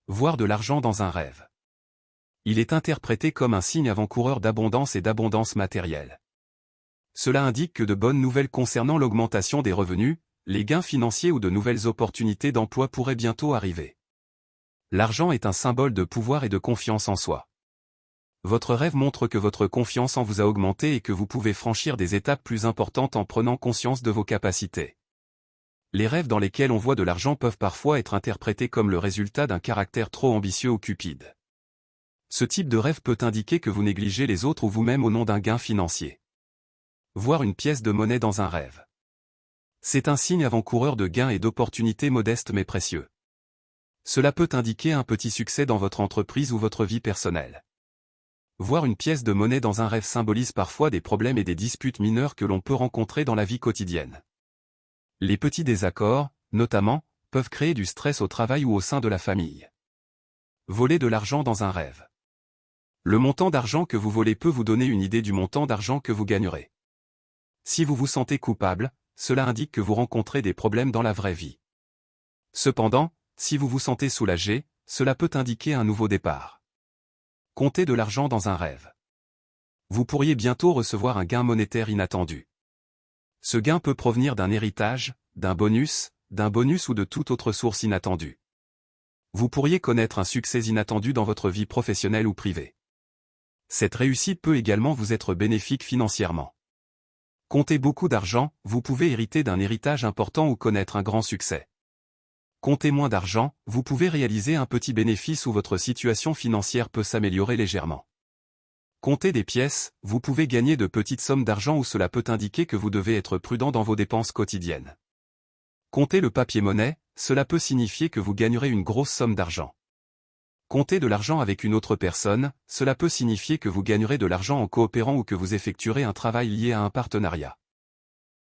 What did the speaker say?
Voir de l'argent dans un rêve. Il est interprété comme un signe avant-coureur d'abondance et d'abondance matérielle. Cela indique que de bonnes nouvelles concernant l'augmentation des revenus, les gains financiers ou de nouvelles opportunités d'emploi pourraient bientôt arriver. L'argent est un symbole de pouvoir et de confiance en soi. Votre rêve montre que votre confiance en vous a augmenté et que vous pouvez franchir des étapes plus importantes en prenant conscience de vos capacités. Les rêves dans lesquels on voit de l'argent peuvent parfois être interprétés comme le résultat d'un caractère trop ambitieux ou cupide. Ce type de rêve peut indiquer que vous négligez les autres ou vous-même au nom d'un gain financier. Voir une pièce de monnaie dans un rêve. C'est un signe avant-coureur de gains et d'opportunités modestes mais précieux. Cela peut indiquer un petit succès dans votre entreprise ou votre vie personnelle. Voir une pièce de monnaie dans un rêve symbolise parfois des problèmes et des disputes mineures que l'on peut rencontrer dans la vie quotidienne. Les petits désaccords, notamment, peuvent créer du stress au travail ou au sein de la famille. Voler de l'argent dans un rêve. Le montant d'argent que vous volez peut vous donner une idée du montant d'argent que vous gagnerez. Si vous vous sentez coupable, cela indique que vous rencontrez des problèmes dans la vraie vie. Cependant, si vous vous sentez soulagé, cela peut indiquer un nouveau départ. Compter de l'argent dans un rêve. Vous pourriez bientôt recevoir un gain monétaire inattendu. Ce gain peut provenir d'un héritage, d'un bonus ou de toute autre source inattendue. Vous pourriez connaître un succès inattendu dans votre vie professionnelle ou privée. Cette réussite peut également vous être bénéfique financièrement. Compter beaucoup d'argent, vous pouvez hériter d'un héritage important ou connaître un grand succès. Comptez moins d'argent, vous pouvez réaliser un petit bénéfice ou votre situation financière peut s'améliorer légèrement. Comptez des pièces, vous pouvez gagner de petites sommes d'argent ou cela peut indiquer que vous devez être prudent dans vos dépenses quotidiennes. Comptez le papier-monnaie, cela peut signifier que vous gagnerez une grosse somme d'argent. Comptez de l'argent avec une autre personne, cela peut signifier que vous gagnerez de l'argent en coopérant ou que vous effectuerez un travail lié à un partenariat.